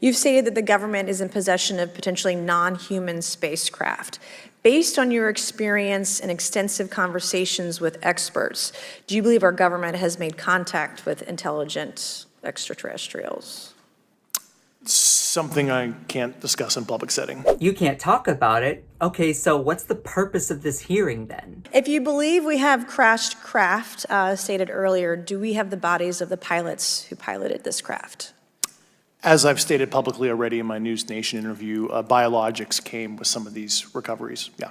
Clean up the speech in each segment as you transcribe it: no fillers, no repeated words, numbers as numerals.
You've stated that the government is in possession of potentially non-human spacecraft. Based on your experience and extensive conversations with experts, do you believe our government has made contact with intelligent extraterrestrials? Something I can't discuss in public setting. You can't talk about it. Okay, so what's the purpose of this hearing then? If you believe we have crashed craft, stated earlier, do we have the bodies of the pilots who piloted this craft? As I've stated publicly already in my News Nation interview, biologics came with some of these recoveries, yeah.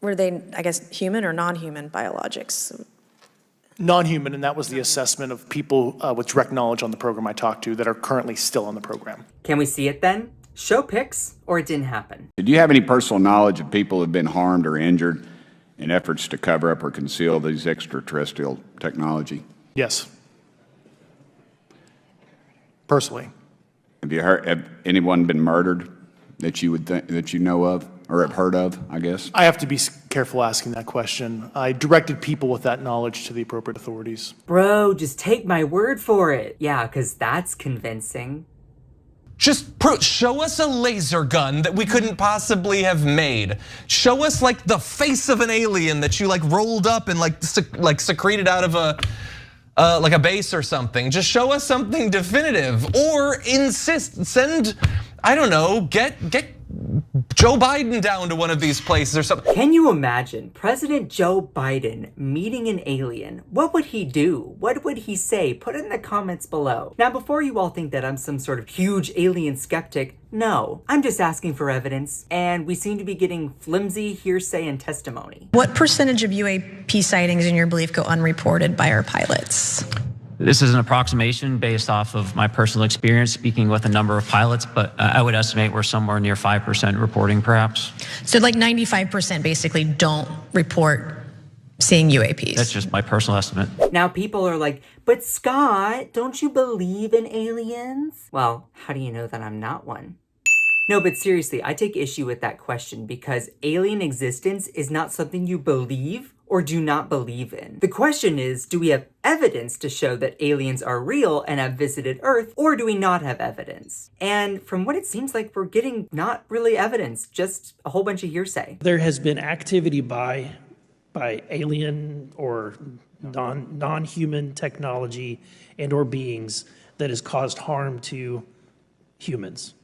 Were they, I guess, human or non-human biologics? Non-human, and that was the assessment of people with direct knowledge on the program I talked to that are currently still on the program. Can we see it then? Show pics, or it didn't happen. Did you have any personal knowledge of people who have been harmed or injured in efforts to cover up or conceal these extraterrestrial technology? Yes. Personally. Have anyone been murdered that you would think, that you know of or have heard of, I guess? I have to be careful asking that question. I directed people with that knowledge to the appropriate authorities. Bro, just take my word for it. Yeah, because that's convincing. Just show us a laser gun that we couldn't possibly have made. Show us like the face of an alien that you like rolled up and like secreted out of like a base or something. Just show us something definitive, or send, I don't know, get Joe Biden down to one of these places or something. Can you imagine President Joe Biden meeting an alien? What would he do? What would he say? Put it in the comments below. Now, before you all think that I'm some sort of huge alien skeptic, no, I'm just asking for evidence, and we seem to be getting flimsy hearsay and testimony. What percentage of UAP sightings, in your belief, go unreported by our pilots? This is an approximation based off of my personal experience speaking with a number of pilots, but I would estimate we're somewhere near 5% reporting perhaps. So like 95% basically don't report seeing UAPs. That's just my personal estimate. Now people are like, but Scott, don't you believe in aliens? Well, how do you know that I'm not one? No, but seriously, I take issue with that question because alien existence is not something you believe or do not believe in. The question is, do we have evidence to show that aliens are real and have visited Earth, or do we not have evidence? And from what it seems like, we're getting not really evidence, just a whole bunch of hearsay. There has been activity by alien or non-human technology and or beings that has caused harm to humans.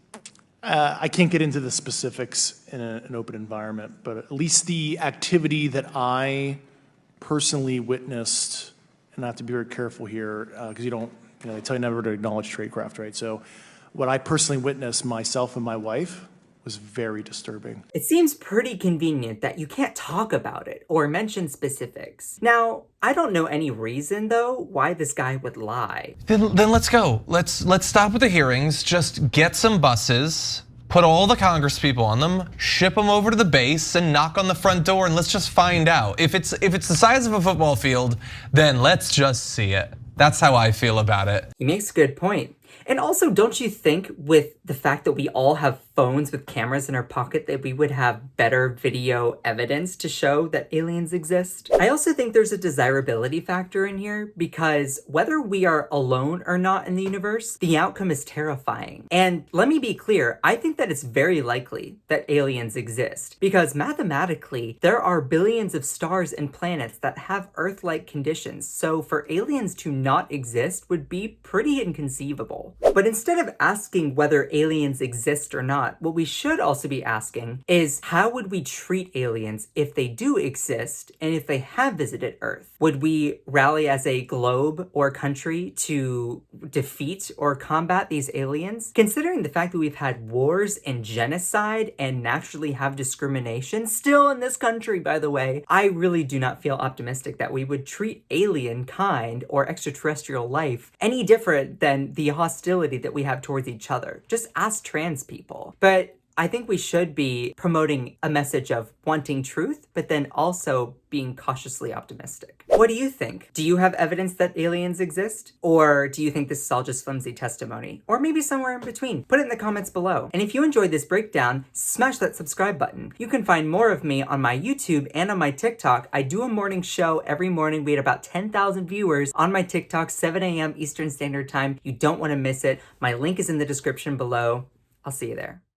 I can't get into the specifics in an open environment, but at least the activity that I personally witnessed, and I have to be very careful here because they tell you never to acknowledge tradecraft, right? So what I personally witnessed myself and my wife was very disturbing. It seems pretty convenient that you can't talk about it or mention specifics. Now, I don't know any reason though why this guy would lie. Then let's go. Let's stop with the hearings. Just get some buses, put all the Congress people on them, ship them over to the base, and knock on the front door, and let's just find out. If it's the size of a football field, then let's just see it. That's how I feel about it. He makes a good point. And also, don't you think with the fact that we all have phones with cameras in our pocket that we would have better video evidence to show that aliens exist? I also think there's a desirability factor in here because whether we are alone or not in the universe, the outcome is terrifying. And let me be clear, I think that it's very likely that aliens exist because mathematically, there are billions of stars and planets that have Earth-like conditions. So for aliens to not exist would be pretty inconceivable. But instead of asking whether aliens exist or not, what we should also be asking is how would we treat aliens if they do exist and if they have visited Earth? Would we rally as a globe or country to defeat or combat these aliens? Considering the fact that we've had wars and genocide and naturally have discrimination still in this country, by the way, I really do not feel optimistic that we would treat alien kind or extraterrestrial life any different than the hostility that we have towards each other. Just ask trans people. But I think we should be promoting a message of wanting truth, but then also being cautiously optimistic. What do you think? Do you have evidence that aliens exist? Or do you think this is all just flimsy testimony? Or maybe somewhere in between? Put it in the comments below. And if you enjoyed this breakdown, smash that subscribe button. You can find more of me on my YouTube and on my TikTok. I do a morning show every morning. We had about 10,000 viewers on my TikTok, 7 a.m. Eastern Standard Time. You don't want to miss it. My link is in the description below. I'll see you there.